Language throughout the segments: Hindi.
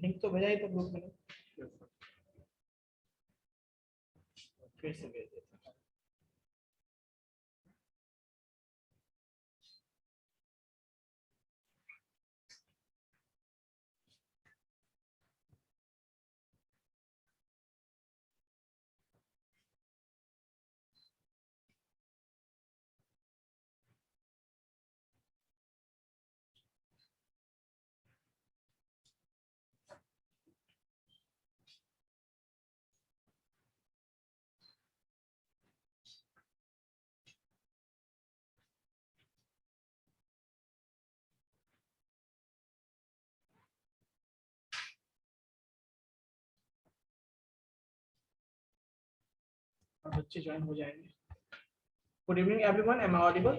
लिंक तो भेजा ही था ग्रुप में, फिर से भेज देता हूं। और बच्चे ज्वाइन हो जाएंगे। Good evening everyone, am I audible?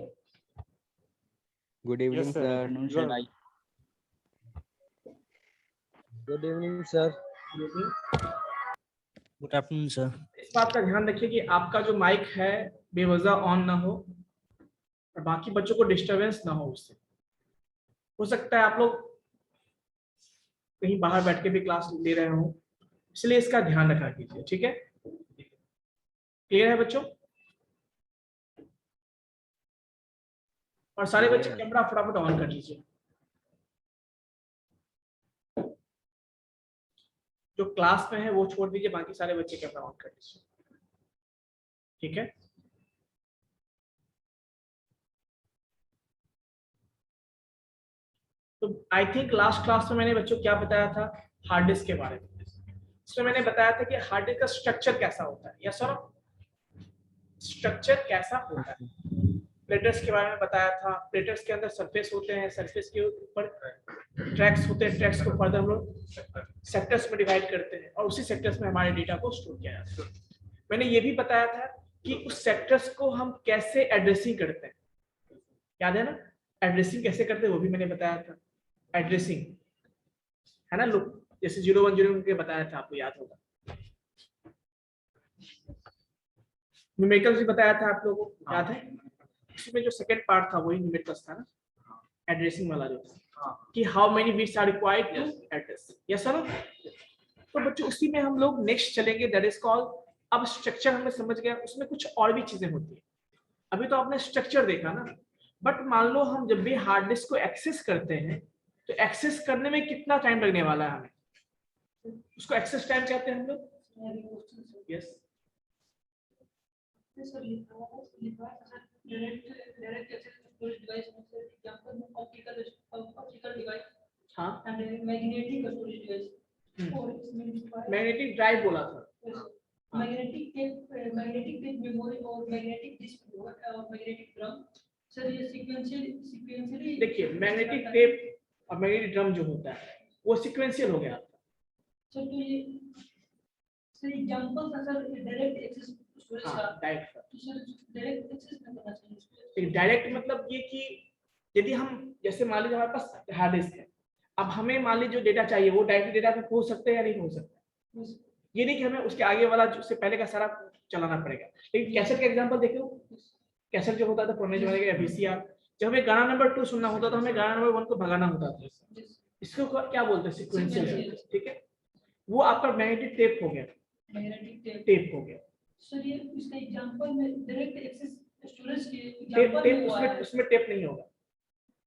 Good evening, Yes, sir. sir. Noon, Good. sir. Good evening, sir. Good afternoon sir. इस बात का ध्यान रखिए कि आपका जो माइक है बेवजह ऑन ना हो और बाकी बच्चों को डिस्टरबेंस ना हो उससे। हो सकता है आप लोग कहीं बाहर बैठ के भी क्लास ले रहे हो, इसलिए इसका ध्यान रखा कीजिए, ठीक है? क्लियर है बच्चों? और सारे बच्चे कैमरा फटाफट ऑन कर लीजिए। जो क्लास में है वो छोड़ दीजिए, बाकी सारे बच्चे कैमरा ऑन कर लीजिए, ठीक है? तो आई थिंक लास्ट क्लास में मैंने बच्चों क्या बताया था, हार्ड डिस्क के बारे में। इसमें मैंने बताया था कि हार्ड डिस्क का स्ट्रक्चर कैसा होता है, या सर स्ट्रक्चर कैसा होता है। प्लेटर्स के बारे में बताया था, प्लेटर्स के अंदर सरफेस होते हैं, सरफेस के ऊपर ट्रैक्स होते हैं, ट्रैक्स को फर्दर हम लोग सेक्टर्स में डिवाइड करते हैं और उसी सेक्टर्स में हमारे डेटा को स्टोर किया जाता है। मैंने ये भी बताया था कि उस सेक्टर्स को हम कैसे एड्रेसिंग करते हैं, याद है ना? एड्रेसिंग कैसे करते हैं वो भी मैंने बताया था। एड्रेसिंग है ना, लुक जैसे 0101 के बताया था, आपको याद होगा। न्यूमेरिकल्स भी बताया था आप लोगों को, याद है? इसमें जो सेकंड पार्ट था वही न्यूमेरिकल्स था ना, एड्रेसिंग वाला जो था कि how many bits are required to address. Yes sir? तो बच्चों उसी में हम लोग नेक्स्ट चलेंगे, दैट इज कॉल्ड, अब स्ट्रक्चर हमें समझ गया, उसमें कुछ और भी चीजें होती है। अभी तो आपने स्ट्रक्चर देखा ना, बट मान लो हम जब भी हार्ड डिस्क को एक्सेस करते हैं तो एक्सेस करने में कितना टाइम लगने वाला है हमें, उसको एक्सेस टाइम कहते हैं हम लोग। यस हाँ, मैग्नेटिक ड्राइव बोला था, मैग्नेटिक टेप मेमोरी और मैग्नेटिक डिस्क और मैग्नेटिक ड्रम। सर ये सीक्वेंशियली देखिए मैग्नेटिक टेप और मैग्नेटिक ड्रम जो होता है वो सीक्वेंशियल हो गया। सर तो ये सर एग्जांपल था सर, डायरेक्ट एक्सेस स्टोरेज का। डायरेक्ट तो सर डायरेक्ट एक्सेस में करना चाहिए। डायरेक्ट मतलब ये कि यदि हम जैसे मान लीजिए हमारे पास हार्ड डिस्क है, अब हमें मान लीजिए जो डेटा चाहिए वो डायरेक्ट डेटा पे पहुंच सकते हैं या नहीं पहुंच सकते, ये नहीं कि हमें उसके आगे वाला जो उससे पहले का सारा चलाना पड़ेगा। लेकिन कैसेट का एग्जांपल देखो, कैसेट जो होता था पुराने जमाने का वीसीआर, जब हमें गाना नंबर 2 सुनना होता था हमें गाना नंबर 1 को भगाना होता था। इसको क्या बोलते हैं, सीक्वेंशियल, ठीक है? वो आपका मैग्नेटिक टेप हो गया, मैग्नेटिक टेप हो गया। सर ये इसका एग्जांपल में डायरेक्ट एक्सेस स्टोरेज के टेप एग्जांपल उसमें टेप नहीं होगा,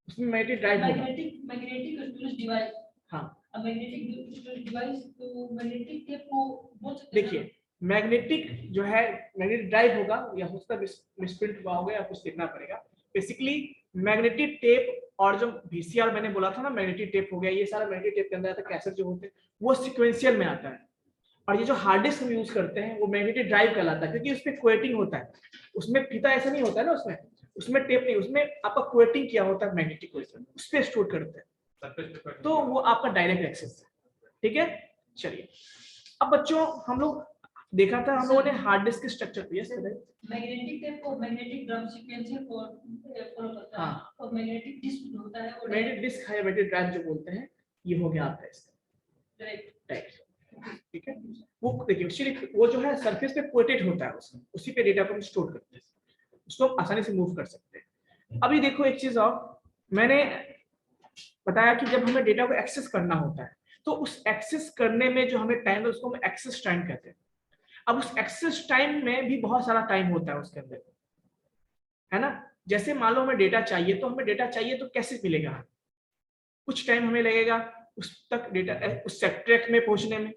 उसमें मैग्नेटिक ड्राइव होगा। Magnetic storage device. हाँ, मैग्नेटिक स्टोरेज डिवाइस, तो मैग्नेटिक टेप को बोल सकते हैं। देखिए मैग्नेटिक जो है मैग्नेटिक ड्राइव होगा, या हो सकता है मिसप्रिंट हुआ होगा या कुछ लिखना पड़ेगा। बेसिकली मैग्नेटिक टेप और जो वीसीआर मैंने बोला था ना, मैग्नेटिक टेप हो गया, ये सारा मैग्नेटिक टेप के अंदर आता है। कैसेट जो होते हैं वो सीक्वेंशियल में आता है, और ये जो हार्ड डिस्क हम यूज करते हैं वो मैग्नेटिक ड्राइव कहलाता है, क्योंकि उसमें कोएटिंग होता है, उसमें फीता ऐसा नहीं होता है ना, उसमें टेप नहीं, उसमें आपका कोएटिंग किया होता है, मैग्नेटिक कोएटिंग उस पे स्टोर करते हैं, तो वो आपका डायरेक्ट एक्सेस है। ठीक है, चलिए अब बच्चों हम लोग देखा था हम लोगों ने हार्ड डिस्क के स्ट्रक्चर को। यस मैग्नेटिक टेप को मैग्नेटिक ड्रम सीक्वेंशियल फॉलो करता है, और मैग्नेटिक डिस्क होता है, और मैग्नेटिक डिस्क है, मैग्नेटिक ड्राइव जो बोलते हैं, ये हो गया आपका इसका डायरेक्ट। ठीक है, वो देखिए एक्चुअली वो जो है सरफेस पे कोटेड होता है, उसमें उसी पे डेटा को हम स्टोर करते हैं, उसको आसानी से मूव कर सकते हैं। अभी देखो एक चीज और मैंने बताया कि जब हमें डेटा को एक्सेस करना होता है तो उस एक्सेस करने में जो हमें टाइम है उसको हम एक्सेस टाइम कहते हैं। अब उस एक्सेस टाइम में भी बहुत सारा टाइम होता है उसके अंदर, है ना। जैसे मान लो हमें डेटा चाहिए, तो हमें डेटा चाहिए तो कैसे मिलेगा, कुछ टाइम हमें लगेगा उस तक डेटा, उस ट्रैक में पहुंचने में,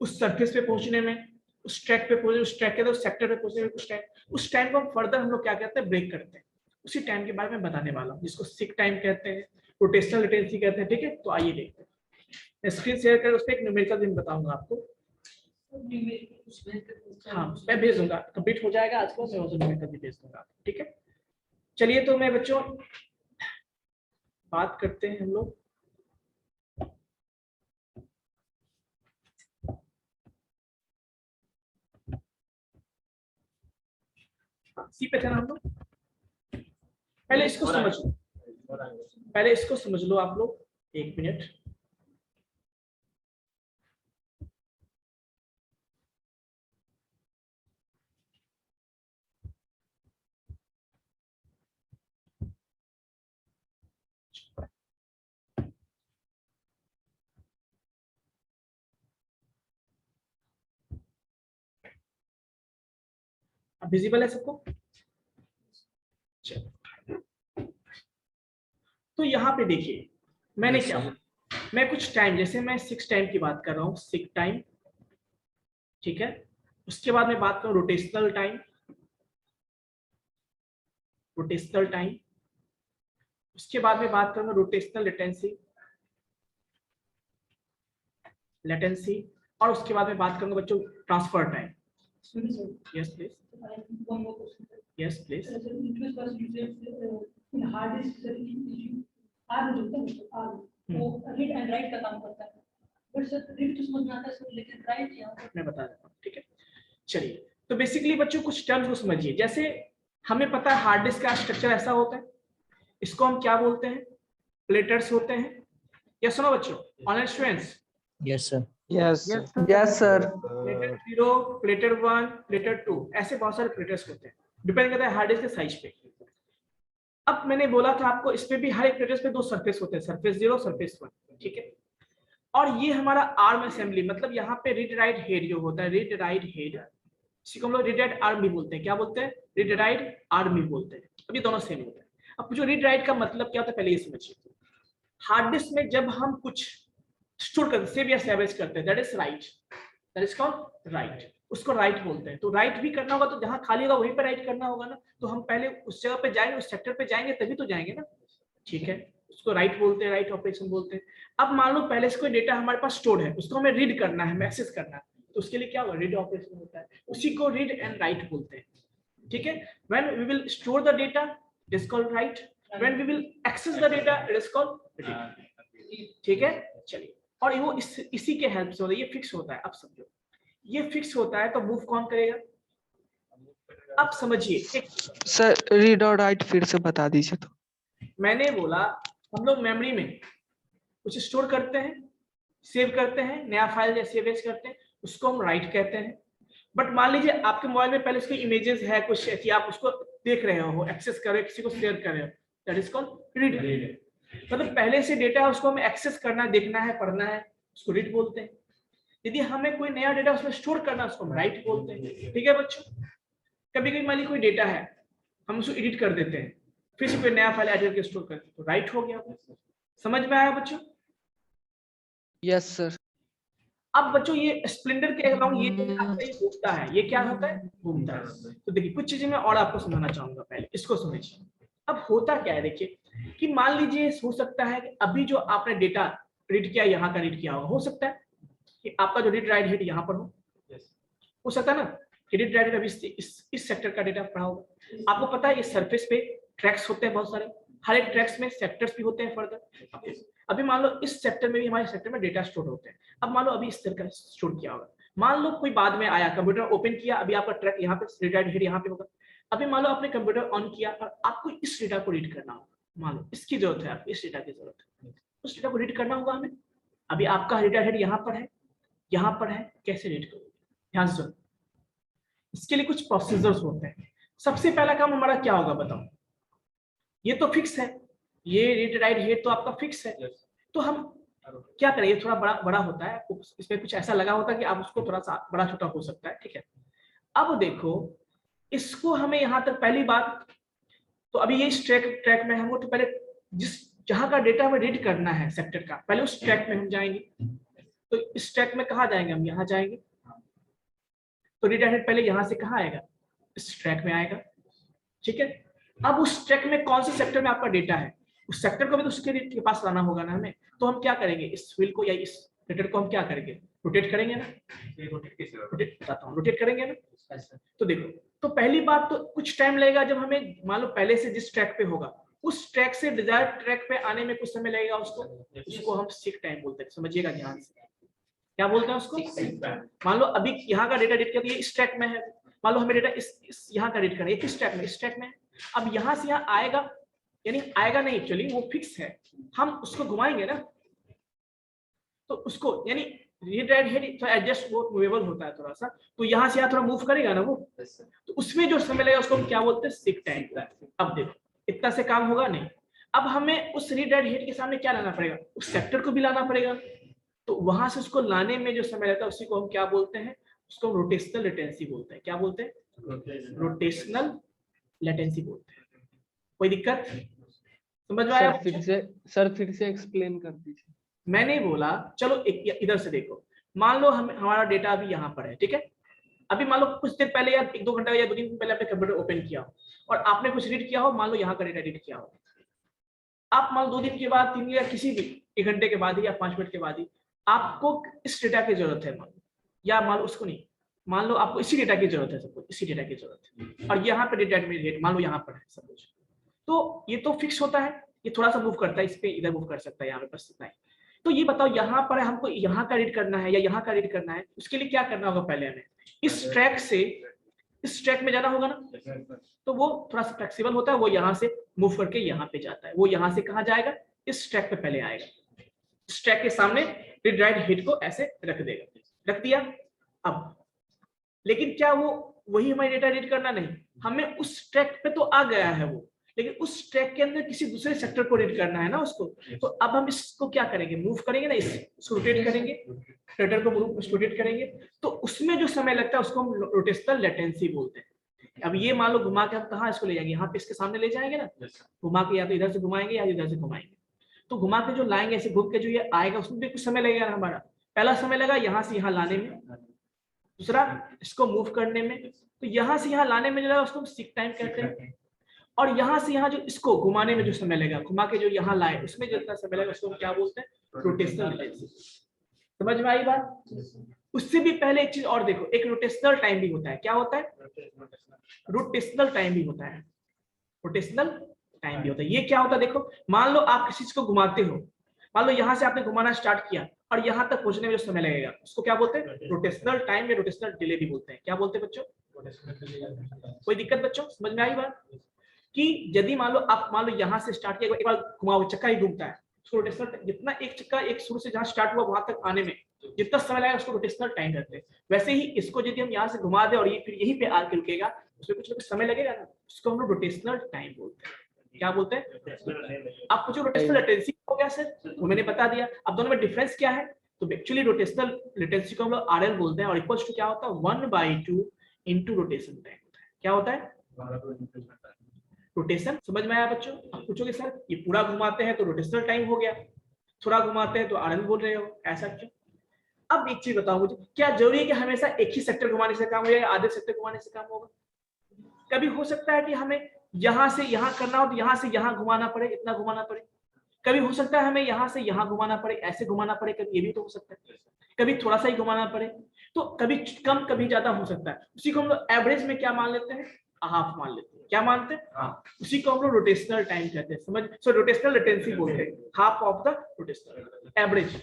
उस सरफेस पे पहुंचने में, उस ट्रैक पे पहुंचने, उस ट्रैक के उस सेक्टर पे पहुंचने में कुछ टाइम, उस टाइम को हम फर्दर हम लोग क्या कहते हैं, ब्रेक करते हैं। उसी टाइम के बारे में बताने वाला हूँ, जिसको सिक टाइम कहते हैं, रोटेशनल लेटेंसी कहते हैं। ठीक है, तो आइए देखते हैं। मैं स्क्रीन शेयर कर उस पर एक न्यूमेरिकल दिन बताऊंगा आपको। हाँ मैं भेज दूंगा, कंप्लीट हो जाएगा आज को, मैं वो न्यूमेरिकल भी भेज दूंगा। ठीक है, चलिए तो मैं बच्चों बात करते हैं हम लोग। सी पे थे ना हम लोग, पहले इसको समझ लो, पहले इसको समझ लो आप लोग, एक मिनट। अब विजिबल है सबको? चलो, तो यहाँ पे देखिए मैंने क्या, मैं कुछ टाइम, जैसे मैं 6 टाइम की बात कर रहा हूँ, 6 टाइम, ठीक है। उसके बाद मैं बात करूँ रोटेशनल टाइम, रोटेशनल टाइम। उसके बाद में बात करूंगा रोटेशनल लेटेंसी, लेटेंसी। और उसके बाद में बात करूंगा बच्चों transfer time. Yes please, yes please. Hard disk sir आर जो होता है वो रीड एंड राइट का काम करता है, बट सर रीड तो समझ में आता है सर, लेकिन राइट यहाँ पर मैं बता देता हूँ। ठीक है, चलिए तो बेसिकली बच्चों कुछ टर्म्स को समझिए। जैसे हमें पता है हार्ड डिस्क का स्ट्रक्चर ऐसा होता है, इसको हम क्या बोलते हैं, प्लेटर्स होते हैं। यस सुनो बच्चों, online students. Yes, sir. Yes. Yes, sir. Platter 0, platter 1, platter 2, ऐसे बहुत सारे प्लेटर्स होते हैं, डिपेंड करता है हार्ड डिस्क के साइज पे। अब मैंने बोला था आपको, इस पे भी हर एक प्लेटर्स पे 2 सरफेस होते हैं, सरफेस 0, सरफेस 1। ठीक है, और ये हमारा आर्म असेंबली, मतलब यहाँ पे रीड राइट हेड जो होता है, रीड राइट हेड, इसी को हम लोग रीड राइट आर्म भी बोलते हैं। क्या बोलते हैं? रीड राइट आर्म भी बोलते हैं। अब ये दोनों सेम होता है। अब जो रीड राइट का मतलब क्या होता है पहले ये समझिए। हार्ड डिस्क में जब हम कुछ स्टोर करते, सेव या सेवेज करते हैं, that is right, that is called right, उसको राइट बोलते हैं। तो राइट भी करना होगा तो जहां खाली होगा वहीं पे राइट करना होगा ना, तो हम पहले उस जगह पे जाएंगे, उस सेक्टर पे जाएंगे तभी तो जाएंगे ना। ठीक है, उसको राइट बोलते हैं, राइट ऑपरेशन बोलते हैं। अब मान लो पहले से कोई डेटा हमारे पास स्टोर है, उसको हमें रीड करना है, एक्सेस करना है, तो उसके लिए क्या होगा, रीड ऑपरेशन होता है, उसी को रीड एंड राइट बोलते हैं। ठीक है, when we will store the data it is called write, when we will access the data it is called read. ठीक है, चलिए, और वो इसी के हेल्प से होता है, ये फिक्स होता है। अब समझो, ये फिक्स होता है तो मूव कौन करेगा? अब समझिए, सर रीड और राइट फिर से बता दीजिए तो। मैंने बोला हम लोग मेमोरी में कुछ स्टोर करते हैं, सेव करते हैं, नया फाइल या सेवेज करते हैं, उसको हम राइट कहते हैं। बट मान लीजिए आपके मोबाइल में पहले उसके इमेजेस है कुछ ऐसी, आप उसको देख रहे हो, एक्सेस कर रहे हो, किसी को शेयर कर रहे हो, दैट इज कॉल्ड रीड। मतलब पहले से डेटा है उसको हमें एक्सेस करना है, देखना है, पढ़ना है, उसको रीड बोलते हैं। यदि हमें कोई नया डेटा उसमें स्टोर करना है उसको हम राइट बोलते हैं। ठीक है बच्चों, कभी कभी मान लीजिए कोई डेटा है, हम उसको एडिट कर देते हैं, फिर से कोई नया फाइल ऐड करके स्टोर करते हैं, तो राइट हो गया। समझ में आया बच्चों? Yes sir. अब बच्चों ये स्प्लेंडर के अलावा ये घूमता है, ये क्या होता है, घूमता है। तो देखिए कुछ चीजें मैं और आपको समझाना चाहूंगा, पहले इसको समझिए। अब होता क्या है, देखिए कि मान लीजिए हो सकता है कि अभी जो आपने डेटा रीड किया, यहाँ का रीड किया होगा, हो सकता है कि आपका जो रीड राइट हेड यहाँ पर हो सकता है ना, रीड राइट अभी इस सेक्टर का डेटा पढ़ा होगा। आपको पता है इस सरफेस पे ट्रैक्स होते हैं बहुत सारे, हर एक ट्रैक्स में सेक्टर्स भी होते हैं फर्दर। अभी मान लो इस सेक्टर में भी, हमारे सेक्टर में डेटा स्टोर होते हैं। अब मान लो अभी इस तरह का स्टोर किया होगा, मान लो कोई बाद में आया, कंप्यूटर ओपन किया, अभी आपका ट्रैक यहाँ पे रीड राइट हेड यहाँ पे होगा। अभी मान लो आपने कंप्यूटर ऑन किया और आपको इस डेटा को रीड करना होगा, मान लो इसकी जरूरत है, आपको इस डेटा की जरूरत है, उस डेटा को रीड करना होगा हमें। अभी आपका रीड राइट हेड यहाँ पर है, यहाँ पर है, कैसे रीड करोगे? ध्यान से सुनो, इसके लिए कुछ प्रोसीजर्स होते हैं। सबसे पहला काम हमारा क्या होगा बताओ? ये तो फिक्स है, ये रीड राइट हेड तो आपका फिक्स है, तो हम क्या करें, ये थोड़ा बड़ा बड़ा होता है, इसमें कुछ ऐसा लगा होता है कि आप उसको थोड़ा सा बड़ा छोटा हो सकता है, ठीक है। अब देखो इसको हमें यहाँ तक पहली बात, तो अभी ये इस ट्रैक में हमको तो पहले जिस जहाँ का डेटा हमें रीड करना है सेक्टर का, पहले उस ट्रैक में हम जाएंगे। तो इस ट्रैक में कहाँ जाएंगे हम, यहाँ जाएंगे। तो रीडायरेक्ट पहले यहाँ से कहाँ आएगा, इस ट्रैक में आएगा, ठीक है। अब उस ट्रैक में कौन से सेक्टर में आपका डेटा है, उस सेक्टर को भी तो उसके पास लाना होगा ना हमें। तो हम क्या करेंगे, इस व्हील को या इस रोटेटर को हम क्या करेंगे, रोटेट करेंगे ना, रोटेट करेंगे ना। तो देखो, तो पहली बात तो कुछ टाइम लगेगा, जब हमें मान लो पहले से जिस ट्रैक पे होगा उस ट्रैक से डिजायर्ड ट्रैक पे आने में कुछ समय लगेगा, उसको हम सीक टाइम बोलते हैं। समझिएगा ध्यान से, क्या बोलते हैं उसको। मान लो अभी यहाँ का डेटा रीड कर, ये इस ट्रैक में है, मान लो हमें डेटा इस यहाँ का रीड करना है, किस ट्रैक में, इस ट्रैक में। अब यहाँ से यहाँ आएगा, यानी आएगा नहीं, एक्चुअली वो फिक्स है, हम उसको घुमाएंगे ना, तो उसको यानी रीड राइट हेड थोड़ा एडजस्ट, वो मूवेबल होता है थोड़ा सा, तो यहाँ से यहाँ थोड़ा मूव करेगा ना वो, तो उसमें जो समय लगेगा उसको हम क्या बोलते हैं, सीक टाइम। अब देखो इतना से काम होगा नहीं, अब हमें उस रीड राइट हेड के सामने क्या लाना पड़ेगा, उस सेक्टर को भी लाना पड़ेगा। तो वहां से उसको लाने में जो समय लगता है उसी को हम क्या बोलते हैं, उसको रोटेशनल लेटेंसी बोलते हैं। क्या बोलते हैं, रोटेशनल लेटेंसी बोलते हैं। कोई दिक्कत समझ में आया? सर फिर से एक्सप्लेन कर दीजिए। मैंने बोला चलो इधर से देखो, मान लो हमारा डेटा अभी यहाँ पर है, ठीक है। अभी मान लो कुछ देर पहले या 1-2 घंटा या 2 दिन पहले आपने कंप्यूटर ओपन किया हो और आपने कुछ रीड किया हो, मान लो यहाँ का डेटा रीड किया हो। आप मान लो 2 दिन के बाद, 3 दिन या किसी भी 1 घंटे के बाद ही या 5 मिनट के बाद ही आपको इस डेटा की जरूरत है, मान लो, या मान लो उसको नहीं, मान लो आपको इसी डेटा की जरूरत है, सबको इसी डेटा की जरूरत है, और यहाँ पे डेटा में रेट मान लो यहाँ पर है सब कुछ। तो ये तो फिक्स होता है, ये थोड़ा सा मूव करता है, इस पे इधर मूव कर सकता है, यहाँ पे बस इतना ही। तो ये बताओ यहाँ पर हमको यहाँ का रीड करना है या यहाँ का रीड करना है, उसके लिए क्या करना होगा, पहले हमें इस ट्रैक से इस ट्रैक में जाना होगा ना। तो वो थोड़ा सा फ्लेक्सिबल होता है, वो यहाँ से मूव करके यहाँ पे जाता है, वो यहाँ से कहाँ जाएगा, इस ट्रैक पे पहले आएगा, इस ट्रैक के सामने रीड राइट हेड को ऐसे रख देगा, रख दिया। अब लेकिन क्या वो वही हमारी डेटा रीड करना नहीं, हमें उस ट्रैक पे तो आ गया है वो, लेकिन उस ट्रैक के अंदर किसी दूसरे सेक्टर को रीड करना है ना उसको। तो अब हम इसको क्या करेंगे, मूव करेंगे ना, इसको रोटेट करेंगे, रोटेटर को रोटेट करेंगे, तो उसमें जो समय लगता है उसको हम रोटेशनल लेटेंसी बोलते हैं। अब ये मान लो घुमा के हम कहाँ इसको ले जाएंगे, यहाँ पे इसके सामने ले जाएंगे ना, घुमा के या तो इधर से घुमाएंगे या इधर से घुमाएंगे। तो घुमा के जो लाएंगे ऐसे घूम के जो ये आएगा उसमें भी कुछ समय लगेगा ना हमारा। पहला समय लगा यहाँ से यहाँ लाने में, दूसरा इसको मूव करने में, तो यहाँ से यहाँ लाने में जो लगा उसको हम सीक टाइम कहते हैं। और यहाँ से यहाँ जो इसको घुमाने में जो समय लगेगा, घुमा के जो यहाँ लाए उसमें जितना समय लगेगा उसको हम क्या बोलते हैं, रोटेशनल लेटेंसी। समझ में आई बात? उससे भी पहले एक चीज और देखो, एक रोटेशनल टाइम भी होता है। क्या होता है, रोटेशनल टाइम भी होता है, रोटेशनल टाइम भी होता है। ये क्या होता है, देखो मान लो आप किसी चीज को घुमाते हो, मान लो यहाँ से आपने घुमाना स्टार्ट किया और यहाँ तक पहुंचने में जो समय लगेगा उसको क्या बोलते हैं, रोटेशनल टाइम या रोटेशनल डिले भी बोलते हैं। क्या बोलते हैं बच्चों? कोई दिक्कत बच्चों, समझ में आई बात? कि यदि मान लो आप मान लो यहाँ से स्टार्ट किया, एक बार घुमाओ चक्का ही घूमता है, उसको रोटेशनल, जितना एक चक्का एक शुरू से जहाँ स्टार्ट हुआ वहां तक आने में जितना समय लगेगा उसको रोटेशनल टाइम कहते हैं। वैसे ही इसको यदि हम यहाँ से घुमा दें और ये फिर यहीं पे आके रुकेगा, उसमें कुछ ना कुछ समय लगेगा ना, उसको हम लोग रोटेशनल टाइम बोलते हैं। क्या बोलते हैं? आप पूछो रोटेशनल लेटेंसी हो गया सर, तो मैंने बता दिया। अब दोनों में डिफरेंस क्या है, तो एक्चुअली रोटेशनल लेटेंसी को हम लोग आरएल बोलते हैं और इक्वल्स टू क्या होता है, 1/2 इनटू रोटेशन टाइम होता है। क्या होता है, रोटेशन। समझ में आया बच्चों? आप पूछोगे सर ये पूरा घुमाते हैं तो रोटेशनल टाइम हो गया, थोड़ा घुमाते हैं तो आरएल बोल रहे हो, ऐसा क्यों? अब एक चीज बताओ मुझे, क्या जरूरी है कि हमेशा एक ही सेक्टर घुमाने से काम हो या आधे सेक्टर घुमाने से काम होगा? कभी हो सकता है कि हमें यहाँ से यहाँ करना हो तो यहाँ से यहाँ घुमाना पड़े, इतना घुमाना पड़े। कभी हो सकता है हमें यहाँ से यहाँ घुमाना पड़े, ऐसे घुमाना पड़े, कभी ये भी तो हो सकता है। कभी थोड़ा सा ही घुमाना पड़े, तो कभी कम कभी ज्यादा हो सकता है। उसी को हम लोग एवरेज में क्या मान लेते हैं, हाफ मान लेते हैं। क्या मानते हैं? उसी को हम लोग रोटेशनल टाइम कहते हैं। समझ, सो रोटेशनल लेटेंसी बोलते हैं, half of the rotational average.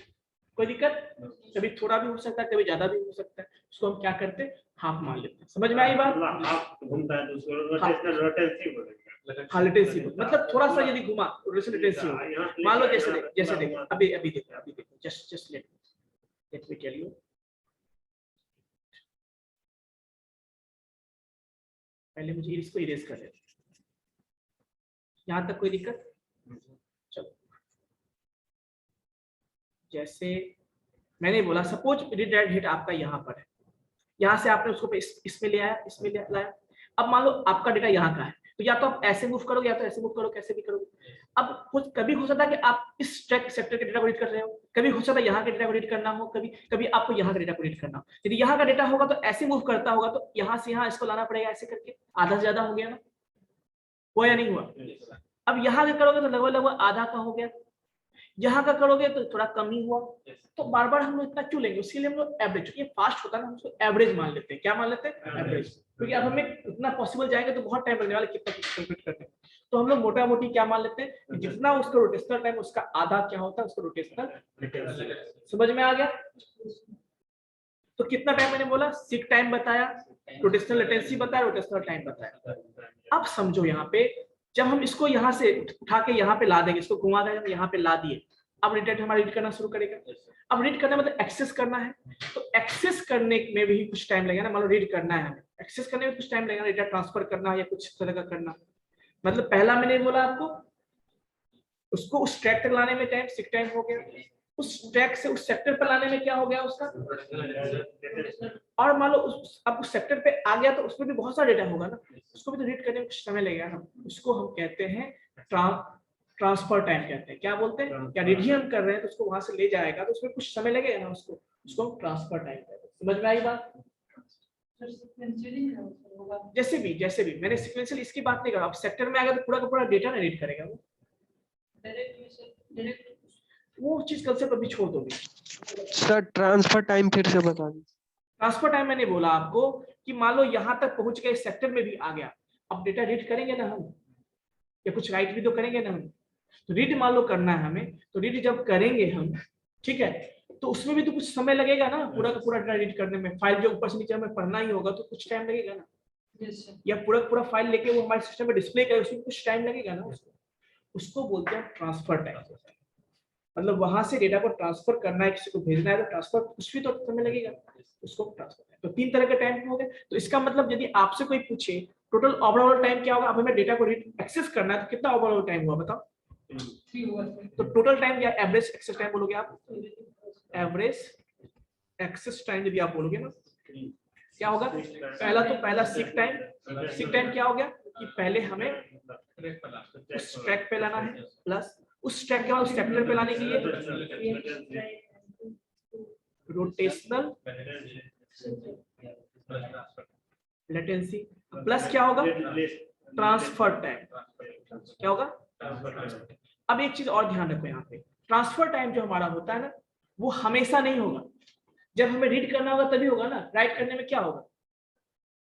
कोई दिक्कत? कभी थोड़ा भी हो सकता है, कभी ज्यादा भी हो सकता है, उसको हम क्या करते हैं, हाफ मान लेते हैं। समझ में आई बात? हाँ लेटेंसी मतलब थोड़ा सा यदि घुमा रोटेशनल लेटेंसी हो। मान लो जैसे देखो अभी देखो just let me tell you. पहले मुझे इसको इरेज कर लेते, यहाँ तक कोई दिक्कत? चलो जैसे मैंने बोला सपोज रीड राइट हिट आपका यहाँ पर है, यहाँ से आपने उसको इसमें ले आया, इसमें ले लाया। अब मान लो आपका डेटा यहाँ का है, तो या तो आप ऐसे मूव करोगे या तो ऐसे मूव करो, कैसे भी करोगे। अब कुछ कभी हो सकता है कि आप इस ट्रैक सेक्टर के डेटा को रीड कर रहे हो, कभी हो सकता है यहाँ के डेटा को रीड करना हो, कभी कभी आपको यहाँ का डेटा को रीड करना हो। यदि यहाँ का डेटा होगा तो ऐसे मूव करता होगा, तो यहाँ से यहाँ इसको लाना पड़ेगा, ऐसे करके आधा से ज्यादा हो गया ना, हुआ या नहीं हुआ। अब यहाँ का करोगे तो लगभग लगभग आधा का हो गया, यहाँ का करोगे तो थोड़ा कम ही हुआ। तो बार बार हम लोग इतना क्यों लेंगे, उसके लिए हम लोग एवरेज, ये फास्ट होता है ना, हम उसको एवरेज मान लेते हैं। क्या मान लेते हैं, एवरेज। क्योंकि अब हमें उतना पॉसिबल जाएगा तो बहुत टाइम लगने वाला, कितना कैलकुलेट करते हैं। तो हम लोग मोटा मोटी क्या मान लेते हैं कि जितना उसका रोटेशनल टाइम उसका आधा क्या होता है, उसका रोटेशनल। समझ में आ गया। तो कितना टाइम मैंने बोला, सीक टाइम बताया, रोटेशनल लेटेंसी बताया, रोटेशनल टाइम बताया। अब समझो यहाँ पे जब हम इसको यहाँ से उठा के यहाँ पे ला देंगे, इसको घुमा देंगे, हम यहाँ पे ला दिए, अब रीड हमारा रीड करना शुरू करेगा। अब रीड करना मतलब एक्सेस करना है, तो एक्सेस करने में भी कुछ टाइम लगेगा ना। मान लो रीड करना है हमें, एक्सेस करने में कुछ टाइम लगेगा, डेटा ट्रांसफर करना है या कुछ तरह का करना। मतलब पहला मैंने बोला आपको, उसको उस ट्रैक तक लाने में टाइम, सीक टाइम हो गया। उस ट्रैक से उस सेक्टर पर लाने में क्या हो गया उसका, और मान लो अब उस सेक्टर पे आ गया तो उसमें भी बहुत सारा डेटा होगा ना, उसको भी तो रीड करने में कुछ समय लगेगा ना। उसको हम कहते हैं ट्रांसफर टाइम कहते हैं। क्या बोलते हैं, क्या रीड ही हम कर रहे हैं तो उसको वहां से ले जाएगा तो उसमें कुछ समय लगेगा ना, उसको हम ट्रांसफर टाइम कहते हैं। समझ में आई बात। जैसे भी मैंने सीक्वेंशियल इसकी बात नहीं कर रहा, अब सेक्टर में आ गया तो पूरा का पूरा डेटा ना रीड करेगा वो चीज कंसेप्ट अभी छोड़ दो। सर ट्रांसफर टाइम फिर से बता दीजिए। ट्रांसफर टाइम मैंने बोला आपको कि मान लो यहाँ तक पहुंच गए, सेक्टर में भी आ गया, अब डेटा रीड करेंगे ना हम, या कुछ राइट भी तो करेंगे ना हम। तो रीड मान लो करना है हमें, तो रीड जब करेंगे हम, ठीक है, तो उसमें भी तो कुछ समय लगेगा ना, पूरा का पूरा डेटा रीड करने में। फाइल जो ऊपर से नीचे हमें पढ़ना ही होगा तो कुछ टाइम लगेगा ना, या पूरा पूरा फाइल लेके वो हमारे सिस्टम में डिस्प्ले करे, उसमें कुछ टाइम लगेगा ना। उसको बोलते हैं ट्रांसफर टाइम। मतलब वहां से डेटा को ट्रांसफर करना है, किसी को भेजना है तो ट्रांसफर कुछ भी तो समय लगेगा, उसको ट्रांसफर। तो 3 तरह के टाइम हो गए। तो इसका मतलब यदि आपसे कोई पूछे टोटल ओवरऑल टाइम क्या होगा, अब हमें डेटा को रीड एक्सेस करना है तो कितना ओवरऑल टाइम हुआ बताओ। तो टोटल टाइम या एवरेज एक्सेस टाइम बोलोगे आप, एवरेज एक्सेस टाइम यदि आप बोलोगे ना, क्या होगा। पहला सीक टाइम। सीक टाइम क्या हो गया कि पहले हमें उस ट्रैक पे लाना है, प्लस उस ट्रैक के बाद उस सेक्टर पे लाने के लिए रोटेशनल लेटेंसी, प्लस क्या होगा, ट्रांसफर टाइम। क्या होगा। अब एक चीज और ध्यान रखो यहाँ पे, ट्रांसफर टाइम जो हमारा होता है ना, वो हमेशा नहीं होगा। जब हमें रीड करना होगा तभी होगा ना। राइट करने में क्या होगा,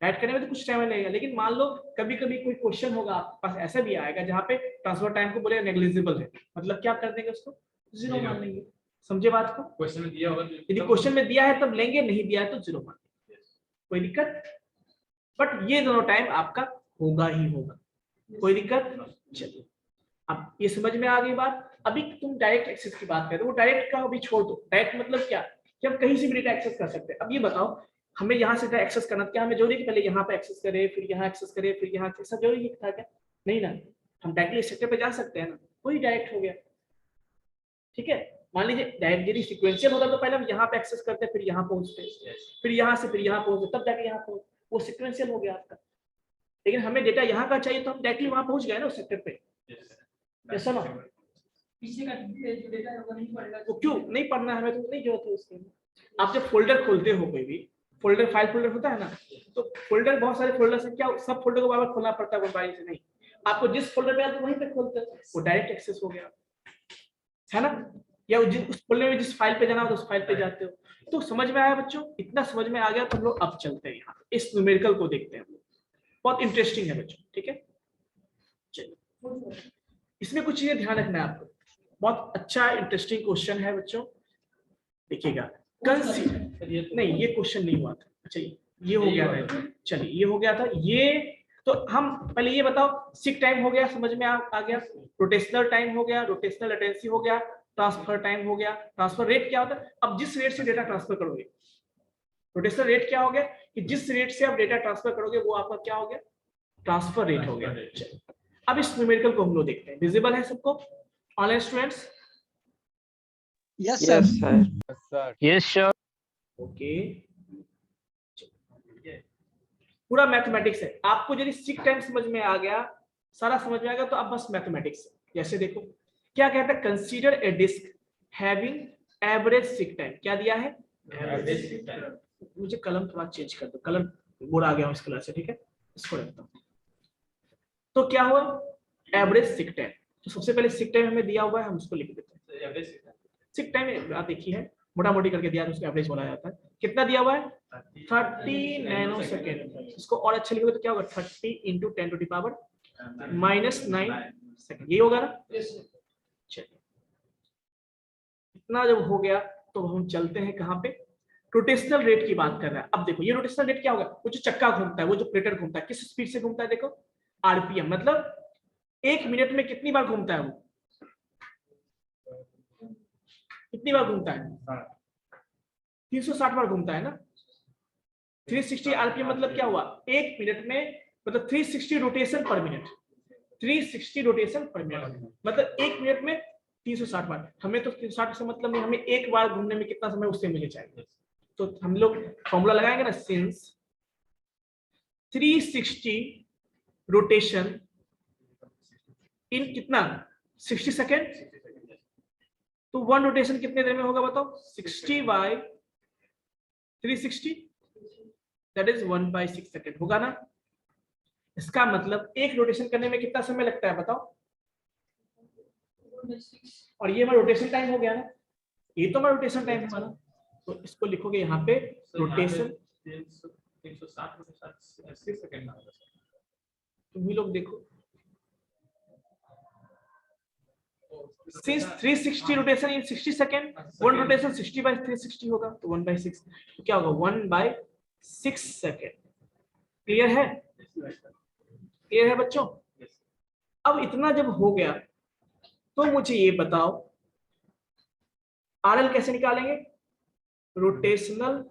राइट करने में तो कुछ टाइम लगेगा, लेकिन मान लो कभी कभी कोई क्वेश्चन होगा आपके पास, ऐसा भी आएगा जहाँ पे ट्रांसफर टाइम को बोलेगा नेग्लिजिबल है, मतलब क्या कर देंगे उसको, 0 मान लेंगे। समझे बात को। क्वेश्चन में दिया होगा, यदि क्वेश्चन में दिया है तब लेंगे, नहीं दिया है तो 0 मान लेंगे, कोई दिक्कत। बट ये दोनों टाइम आपका होगा ही होगा, कोई दिक्कत। चलिए अब ये समझ में आ गई बात। अभी तुम डायरेक्ट एक्सेस की बात कर रहे हो, वो डायरेक्ट का अभी छोड़ दो। डायरेक्ट मतलब क्या, कि हम कहीं से भी डेटा एक्सेस कर सकते हैं। अब ये बताओ, हमें यहाँ से एक्सेस करना, क्या हमें जरूरी कि पहले यहाँ पे एक्सेस करें, फिर यहाँ एक्सेस करें, फिर यहाँ ऐसा जरूरी था क्या, नहीं ना। हम डायरेक्टली सेक्टर पे जा सकते हैं ना, कोई डायरेक्ट हो गया। ठीक है, मान लीजिए डायरेक्ट यदि सीक्वेंशियल होता तो पहले हम यहाँ पे एक्सेस करते, फिर यहाँ पहुंचते, फिर यहाँ से फिर यहाँ पहुंचते, तब जाके यहाँ पहुंच, वो सीक्वेंशियल हो गया आपका। लेकिन हमें डेटा यहाँ का चाहिए तो हम डायरेक्टली वहां पहुंच गए ना उस सेक्टर पे। ऐसा ना पीछे का जो डेटा है वो नहीं पड़ेगा, वो क्यों नहीं पढ़ना है, हमें तो नहीं जरूरत है उसके। आप जब फोल्डर खोलते हो, कोई भी फोल्डर, फाइल फोल्डर होता है ना, तो फोल्डर बहुत सारे फोल्डर से, क्या सब फोल्डर को बार-बार खोलना पड़ता है मोबाइल से, नहीं। आपको जिस फोल्डर पे आते वहीं पे खोलते हो, वो डायरेक्ट एक्सेस हो गया, है ना। या उस फोल्डर में जिस फाइल पे जाना हो तो उस फाइल पे जाते हो। तो समझ में आया बच्चों, इतना समझ में आ गया तो हम लोग अब चलते हैं यहाँ इस न्यूमेरिकल को देखते हैं। बहुत इंटरेस्टिंग है बच्चों, ठीक है। चलिए इसमें कुछ चीजें ध्यान रखना है आपको, बहुत अच्छा इंटरेस्टिंग क्वेश्चन है बच्चों, देखिएगा। नहीं ये क्वेश्चन नहीं हुआ था, अच्छा ये हो गया था। चलिए ये हो गया था ये। तो हम पहले ये बताओ, सीक टाइम हो गया, समझ में आ गया। रोटेशनल टाइम हो गया, रोटेशनल लेटेंसी हो गया, ट्रांसफर टाइम हो गया। ट्रांसफर रेट क्या होता है, अब जिस रेट से डेटा ट्रांसफर करोगे, रोटेशनल रेट क्या हो गया कि जिस रेट से आप डेटा ट्रांसफर करोगे वो आपका क्या हो गया, ट्रांसफर रेट हो गया। अब इस न्यूमेरिकल को हम लोग देखते हैं। विजिबल है सबको online students, Yes, Yes, sir. sir. Yes, sir. Okay, पूरा मैथमेटिक्स है। आपको यदि सिक टाइम समझ में आ गया, सारा समझ में आ गया, तो अब बस मैथमेटिक्स है। जैसे देखो क्या कहता है, consider a disk having average seek time. क्या दिया है? एवरेज। मुझे कलम थोड़ा चेंज कर दो, कलम बोर्ड आ गया हूं इस कलर से, ठीक है, इसको रखता हूं। तो क्या हुआ? Average seek time. तो सबसे पहले सिक टाइम हमें दिया हुआ है, हम उसको लिख देते हैं। सिक टाइम आप देखिए है, मोटा मोटी करके दिया है, उसको एवरेज बोला जाता है। कितना दिया हुआ है? 30 नैनो सेकेंड। इसको और अच्छे लिखोगे तो क्या होगा? 30 into 10 to the power -9 second. ये होगा ना? चलिए, इतना जब हो गया तो हम चलते हैं कहां पे? रोटेशनल रेट की बात कर रहा है। अब देखो ये रोटेशनल रेट क्या होगा? वो जो चक्का घूमता है, वो जो प्लेटर घूमता है, किस स्पीड से घूमता है? देखो आरपीएम, मतलब 1 मिनट में कितनी बार घूमता है वो? कितनी बार घूमता है? 360 बार घूमता है ना। 360 आरपीएम मतलब क्या हुआ? 1 मिनट में, मतलब 360 रोटेशन पर मिनट। 360 रोटेशन पर मिनट मतलब 1 मिनट में 360 बार। हमें तो 360 से मतलब नहीं, हमें एक बार घूमने में कितना समय उससे मिले चाहिए। तो हम लोग फॉर्मूला लगाएंगे ना, सिंस 360 रोटेशन इन कितना 60 सेकेंड, तो 1 रोटेशन कितने देर में होगा बताओ? 60 बाय 360, दैट इज 1/6 सेकेंड होगा ना। इसका मतलब एक रोटेशन करने में कितना समय लगता है बताओ? और ये हमारा रोटेशन टाइम हो गया ना, ये तो हमारा रोटेशन टाइम हुआ ना। तो इसको लिखोगे यहाँ पे रोटेशन 360 सेकेंड। तुम ही लोग देखो, since 360 rotation in 60 second, 1 rotation 60 by 360 होगा, तो 1/6, तो क्या होगा? 1/6 सेकेंड। क्लियर है? क्लियर है बच्चों? अब इतना जब हो गया तो मुझे ये बताओ आरएल कैसे निकालेंगे? रोटेशनल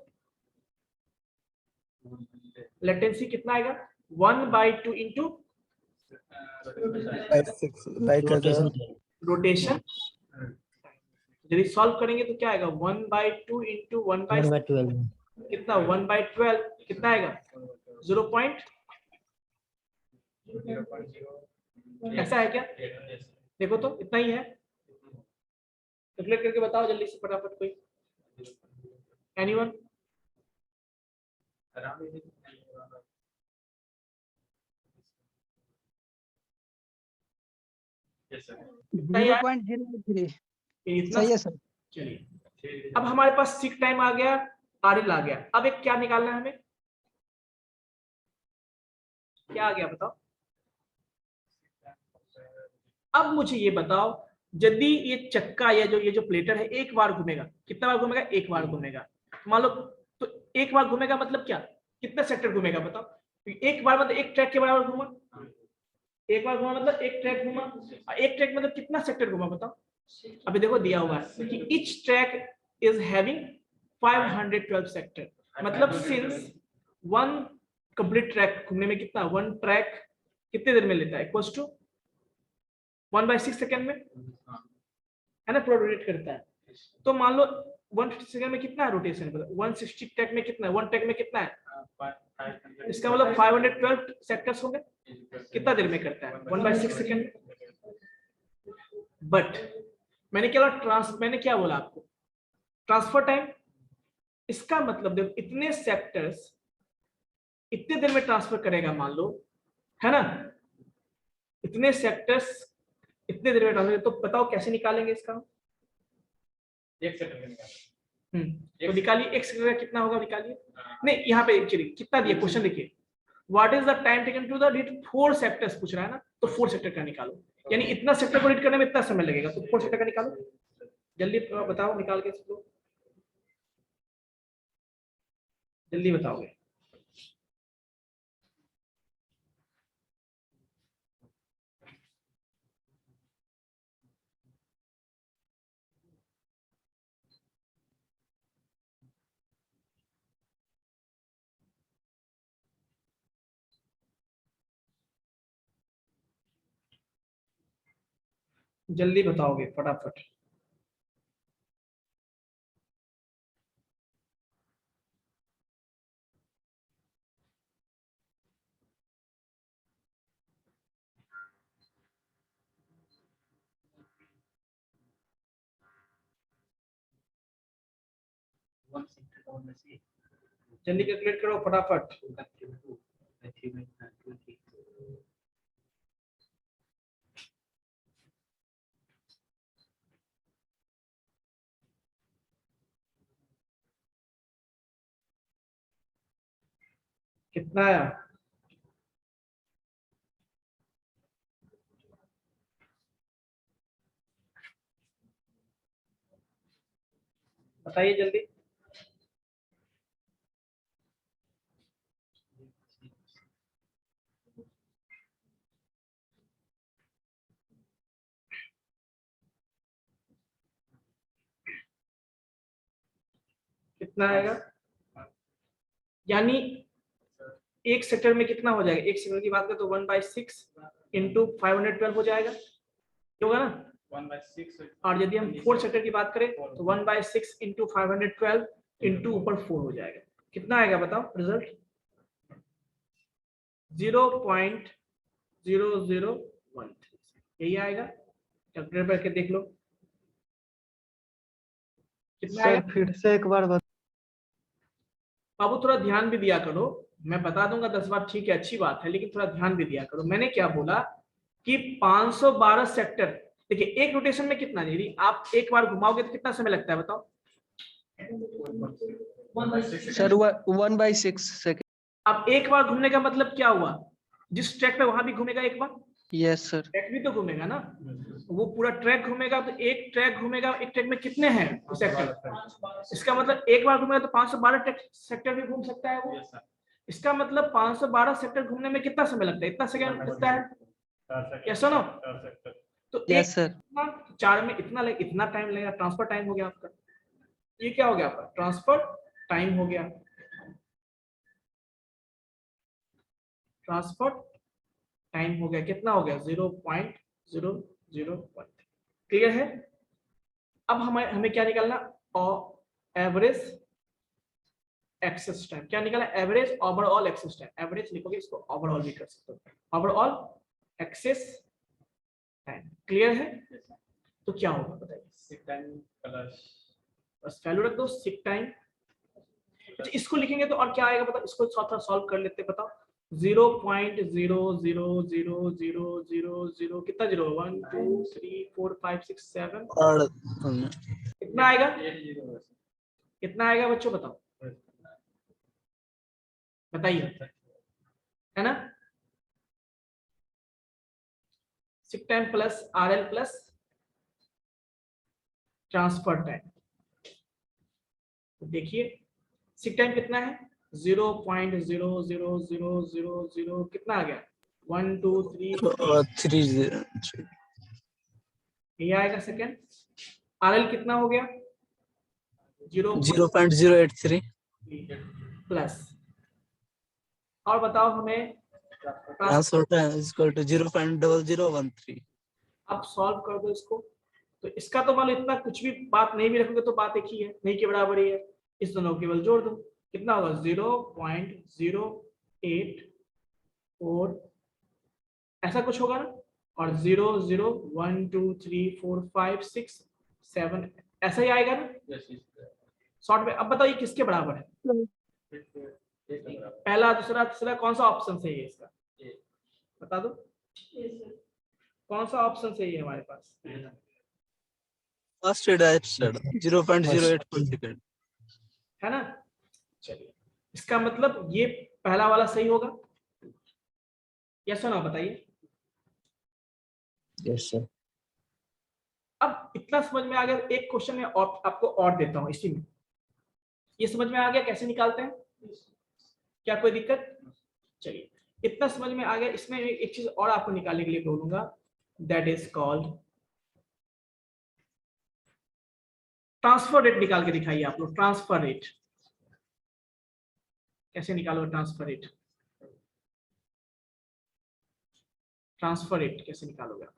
लेटेंसी कितना आएगा? 1/2 इंटू रोटेशन। यदि सॉल्व करेंगे तो क्या आएगा? 1/2 इंटू 1/12 कितना? 1/12 कितना आएगा? 0. ऐसा है क्या? देखो तो इतना ही है। कैलकुलेट करके बताओ जल्दी से फटाफट कोई। एनीवन? सही है? 0.03 ये इतना सही है सर। चलिए, अब हमारे पास सिक टाइम आ गया, आरएल आ गया। अब एक क्या निकालना है हमें? क्या आ गया बताओ? अब मुझे ये बताओ, यदि ये चक्का या ये जो प्लेटर है एक बार घूमेगा, कितना बार घूमेगा? एक बार घूमेगा। मान लो तो एक बार घूमेगा मतलब क्या? कितने सेक्टर घूमेगा बताओ? तो एक बार मतलब एक ट्रैक के बराबर घूमा। एक बार घूमा मतलब एक ट्रैक घूमा। एक ट्रैक मतलब कितना सेक्टर घूमा बताओ? अभी देखो दिया हुआ है कि each track is having 512 sector, मतलब सिंस वन कंप्लीट ट्रैक घूमने में कितना, वन ट्रैक कितने देर में लेता है? इक्वल्स टू 1/6 सेकेंड में, है ना, पूरा रोटेट करता है। तो मान लो 150 सेकेंड में कितना है रोटेशन? 160 ट्रैक में कितना है? वन ट्रैक में कितना है? इसका मतलब 512 सेक्टर्स होंगे। कितना देर में करता है? 1/6 सेकेंड। बट मैंने क्या बोला आपको? Transfer time. इसका मतलब देखो इतने सेक्टर्स इतने देर में ट्रांसफर करेगा मान लो, है ना, इतने सेक्टर्स इतने देर में ट्रांसफर। तो बताओ कैसे निकालेंगे इसका? एक सेकंड में निकालिए। तो निकालिए, एक सेकंड का कितना होगा निकालिए। नहीं, यहाँ पे एक्चुअली कितना दिया क्वेश्चन देखिए, what is the time taken to the read 4 sectors पूछ रहा है ना, तो 4 सेक्टर का निकालो, यानी इतना सेक्टर को रीड करने में इतना समय लगेगा, तो 4 सेक्टर का निकालो। जल्दी बताओ, निकाल के सब लोग जल्दी बताओगे। जल्दी बताओगे फटाफट। जल्दी कैलकुलेट करो फटाफट। कितना आया? बताइए जल्दी। कितना आएगा? यानी एक सेक्टर में कितना हो जाएगा? एक सेक्टर की बात करें तो 1/6 इंटू 512 हो जाएगा, होगा ना? 1/6। और यदि हम 4 सेक्टर की बात करें तो 1/6 इंटू 512 इंटू ऊपर 4 हो जाएगा। कितना आएगा बताओ रिजल्ट? 0.0013। यही आएगा, कैलकुलेटर करके देख लो कितना सर आएगा। फिर से एक बार बता। बाबू थोड़ा ध्यान भी दिया करो, मैं बता दूंगा 10 बार, ठीक है अच्छी बात है, लेकिन थोड़ा ध्यान भी दिया करो। मैंने क्या बोला कि 512 सेक्टर, देखिए एक रोटेशन में कितना, यदि आप एक बार घुमाओगे तो कितना समय लगता है बताओ? Sir 1/6 second. अब एक बार घूमने का मतलब क्या हुआ? जिस ट्रैक पे वहां भी घूमेगा एक बार, यस सर। ट्रैक भी तो घूमेगा ना, वो पूरा ट्रैक घूमेगा तो एक ट्रैक घूमेगा, एक ट्रैक में कितने हैं सेक्टर? इसका मतलब एक बार घूमेगा तो 512 सेक्टर भी घूम सकता है वो। इसका मतलब 512 सेक्टर घूमने में कितना समय लगता है? इतना सेकंड लगता है, या सुनो तो यस एक सर। 4 में इतना टाइम लगेगा। ट्रांसफर टाइम हो गया आपका, ये क्या हो गया आपका? ट्रांसफर टाइम हो गया। ट्रांसफर टाइम हो गया, कितना हो गया? 0.0013। क्लियर है? अब हमें क्या निकालना? Average access time. क्या निकाला? Average overall access time. Average लिखोगे, इसको ओवरऑल भी कर सकते हो, ओवरऑल एक्सेस टाइम। क्लियर है? तो क्या होगा बताइए? सिक टाइम प्लस, बस वैल्यू रख दो सिक टाइम। अच्छा इसको लिखेंगे तो और क्या आएगा बताओ? इसको थोड़ा सॉल्व कर लेते, बताओ। 0.000000 कितना जीरो? 1 2 3 4 5 6 7 और कितना आएगा? कितना आएगा बच्चों बताओ, बताइए, है ना? Sick time plus RL plus transfer time. तो देखिए सिक टाइम कितना है? 0.00000 कितना आ गया? 1 2 3 3 ये आएगा सेकेंड। आरएल कितना हो गया? 0.083 प्लस, और बताओ हमें transfer time is equal to 0.0013। अब सॉल्व कर दो इसको। तो इसका तो मान लो इतना कुछ भी बात नहीं भी रखोगे तो बात एक ही है, नहीं के बराबर ही है। इस दोनों को केवल जोड़ दो, कितना होगा? 0.084 ऐसा कुछ होगा ना, और 0 0 1 2 3 4 5 6 7 ऐसा ही आएगा ना शॉर्ट में। अब बताओ ये किसके बराबर है? पहला दूसरा तीसरा कौन सा ऑप्शन सही है इसका? बता दो कौन सा ऑप्शन सही है हमारे पास? फर्स्ट टाइप सर 0.084 सेकंड है ना? चलिए इसका मतलब ये पहला वाला सही होगा, यस और नो बताइए। Yes sir. अब इतना समझ में आ गया, एक क्वेश्चन में और आपको और देता हूं इसी में। ये समझ में आ गया कैसे निकालते हैं? क्या कोई दिक्कत? चलिए इतना समझ में आ गया। इसमें एक चीज और आपको निकालने के लिए बोलूंगा, that is called transfer rate. निकाल के दिखाइए आप लोग ट्रांसफर रेट कैसे निकालो। ट्रांसफर रेट, ट्रांसफर रेट कैसे निकालोगे आप?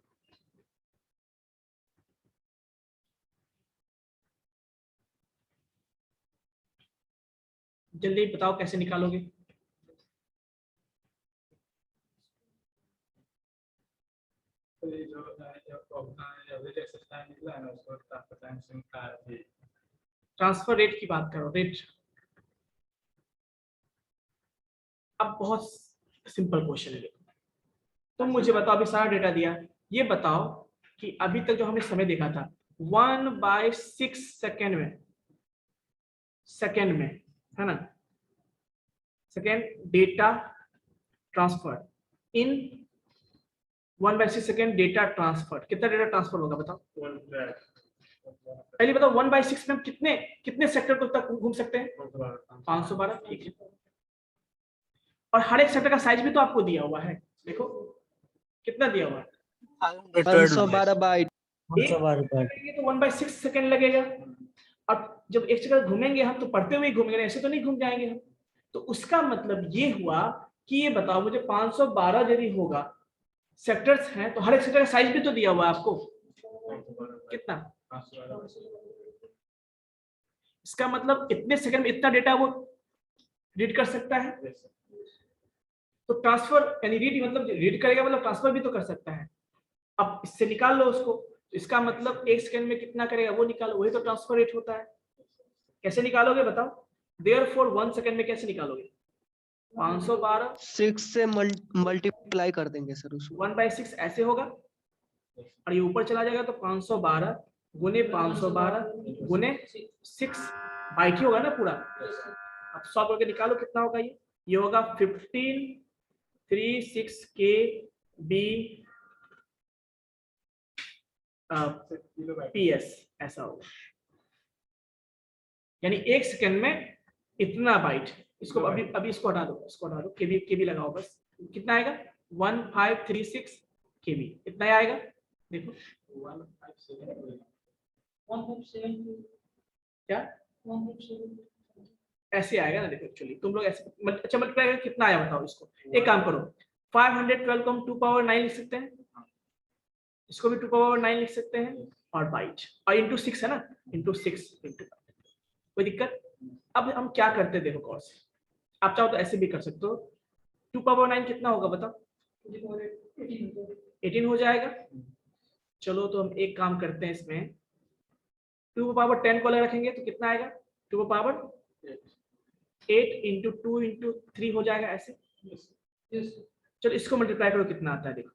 जल्दी बताओ कैसे निकालोगे? ट्रांसफर रेट की बात करो, रेट अब बहुत सिंपल क्वेश्चन है, देखो तुम मुझे बताओ, अभी सारा डेटा दिया, ये बताओ कि अभी तक जो हमने समय देखा था 1/6 सेकेंड में है ना, सेकेंड डेटा ट्रांसफर इन 1/6 सेकेंड डेटा ट्रांसफर, कितना डेटा ट्रांसफर होगा बताओ? पहले बताओ 1/6 में हम कितने कितने सेक्टर को तक घूम सकते हैं? 512, ठीक है। और हर एक सेक्टर का साइज भी तो आपको दिया हुआ है, देखो कितना दिया हुआ है, 512 बाइट। 512 तो 1/6 सेकेंड लगेगा। अब जब एक जगह घूमेंगे हम तो पढ़ते हुए घूमेंगे, ऐसे तो नहीं घूम जाएंगे हम। तो उसका मतलब ये हुआ कि ये बताओ मुझे 512 यदि होगा, सेक्टर्स हैं तो हर एक सेक्टर का साइज भी तो दिया हुआ है आपको, कितना? इसका मतलब इतने सेकंड में इतना डेटा वो रीड कर सकता है। तो ट्रांसफर यानी रीड मतलब रीड करेगा मतलब ट्रांसफर भी तो कर सकता है। अब इससे निकाल लो उसको, इसका मतलब एक सेकंड में कितना करेगा वो निकालो, वही तो ट्रांसफर रेट होता है। कैसे निकालोगे बताओ? देयरफॉर 1 सेकंड में कैसे निकालोगे? 512 6 से मल्टीप्लाई कर देंगे सर उसको। 1/6 ऐसे होगा और ये ऊपर चला जाएगा तो 512 गुने 512 गुने 6 बाइट ही होगा ना पूरा। अब 100 करके निकालो कितना होगा, ये होगा 1536 के बी PS ऐसा होगा, यानी एक सेकंड में इतना बाइट। इसको अभी इसको हटा दो, इसको हटा दो, केबी लगाओ बस। कितना आएगा? 1536 केबी, इतना ही आएगा। देखो 1.7 क्या 1.7 ऐसे आएगा ना, देखो एक्चुअली तुम लोग ऐसे अच्छा मल्टीप्लाई करके कितना आया बताओ इसको। एक काम करो, 512 को हम 2 पावर 9 लिख सकते हैं, इसको भी 2 पावर 9 लिख सकते हैं, और बाइट और इंटू 6 है ना, इंटू 6 कोई दिक्कत? अब हम क्या करते हैं देखो कौन से, आप चाहो तो ऐसे भी कर सकते हो। 2 पावर 9 कितना होगा बताओ? 18 हो जाएगा। चलो तो हम एक काम करते हैं, इसमें 2 पावर 10 को अलग रखेंगे तो कितना आएगा? 2 पावर 8 इंटू 2 इंटू 3 हो जाएगा ऐसे। चलो इसको मल्टीप्लाई करो कितना आता है देखो,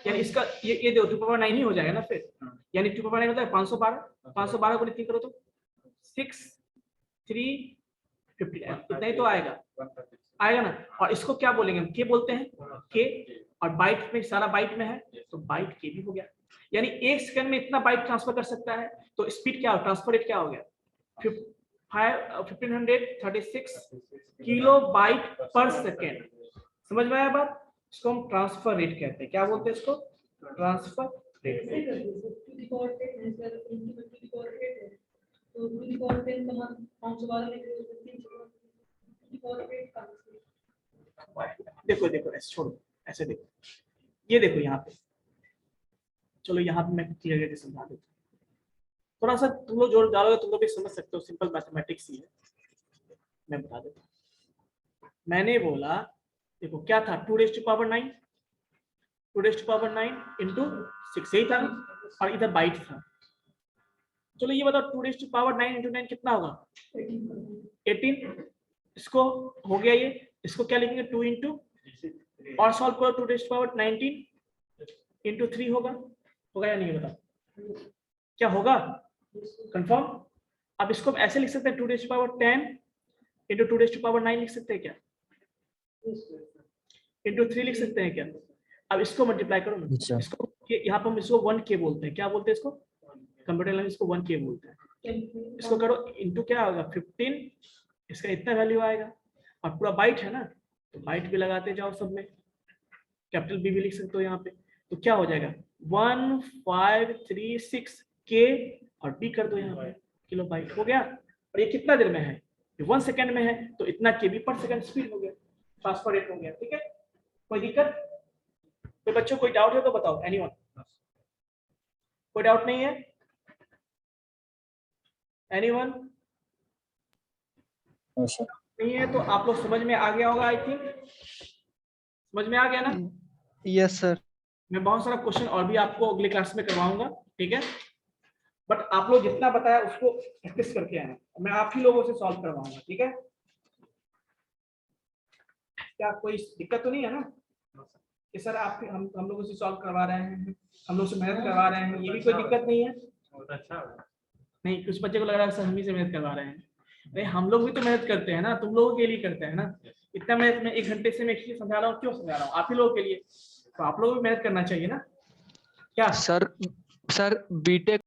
यानी इसका ये देखो 2 पावर 9 ही हो जाएगा ना फिर, यानी 2 पावर 9 होता है 512, 512 को 3 करो तो 6 3 50, इतना ही तो आएगा ना। और इसको क्या बोलेंगे हम? के बोलते हैं, के, और बाइट में सारा बाइट में है तो बाइट के भी हो गया। यानी एक सेकंड में इतना बाइट ट्रांसफर कर सकता है। तो स्पीड क्या हो, ट्रांसफर रेट क्या हो गया? 1536 किलो बाइट पर सेकेंड। समझ में आया बात? इसको हम ट्रांसफर रेट कहते हैं। क्या बोलते हैं इसको? Transfer rate. to the power 10 है sir, into the to the power 8 है, तो to the power 10 का मान 512 लिख रहे हो तो 3 to the power 8 का देखो ऐसे छोड़ो, ऐसे देखो, ये देखो यहाँ पे, चलो यहाँ पे मैं क्लियर करके समझा देता हूँ। थोड़ा सा तुम लोग जोड़ डालोगे तुम लोग भी समझ सकते हो, सिंपल मैथमेटिक्स ही है। मैं बता देता हूँ। मैंने बोला देखो क्या था, 2 raised to power 9 इंटू 6 यही था, और इधर बाइट था। चलो ये बताओ 2 raised to power 9 इंटू 9 कितना होगा? 18। इसको हो गया ये, इसको क्या लिखेंगे? 2 इंटू, और सॉल्व करो 2 raised to power 19 इंटू 3 होगा या नहीं? बताओ क्या होगा, कंफर्म? अब इसको हम ऐसे लिख सकते हैं 2 raised to power 10 into 2 raised to power 9 लिख सकते हैं क्या? इंटू 3 लिख सकते हैं क्या? अब इसको मल्टीप्लाई करो ना, इसको यहाँ पर हम इसको 1k बोलते हैं। क्या बोलते हैं इसको? कंप्यूटर लैंग्वेज इसको 1k बोलते हैं। इसको करो इंटू क्या होगा 15, इसका इतना वैल्यू आएगा, और पूरा बाइट है ना तो बाइट भी लगाते जाओ सब में, कैपिटल बी भी लिख सकते हो यहाँ पे। तो क्या हो जाएगा 1536 के और बी कर दो यहाँ पे, किलो बाइट हो गया। और ये कितना देर में है? ये 1 सेकंड में है तो इतना केबी पर सेकंड स्पीड हो गया, ट्रांसफर रेट हो गया। ठीक है, कोई दिक्कत? कोई बच्चों कोई डाउट है तो बताओ। एनीवन? कोई डाउट नहीं है? एनीवन? नहीं है तो आप लोग समझ में आ गया होगा, आई थिंक समझ में आ गया ना। Yes sir. मैं बहुत सारा क्वेश्चन और भी आपको अगले क्लास में करवाऊंगा, ठीक है। बट आप लोग जितना बताया उसको प्रैक्टिस करके आना, मैं आप ही लोगों से सॉल्व करवाऊंगा, ठीक है? क्या कोई दिक्कत तो नहीं है ना कि सर आप हम लोगों से सॉल्व करवा रहे हैं, हम लोग से मेहनत करवा रहे हैं, ये भी कोई दिक्कत नहीं है? नहीं, कुछ बच्चे को लग रहा है सर हम ही से मेहनत करवा रहे हैं। भाई हम लोग भी तो मेहनत करते हैं ना, तुम लोगों के लिए करते हैं ना। इतना मेहनत में 1 घंटे से मैं एक्चुअली समझा रहा हूँ, क्यों समझा रहा हूँ? आप ही लोगों के लिए, तो आप लोग भी मेहनत करना चाहिए ना क्या? Sir BTech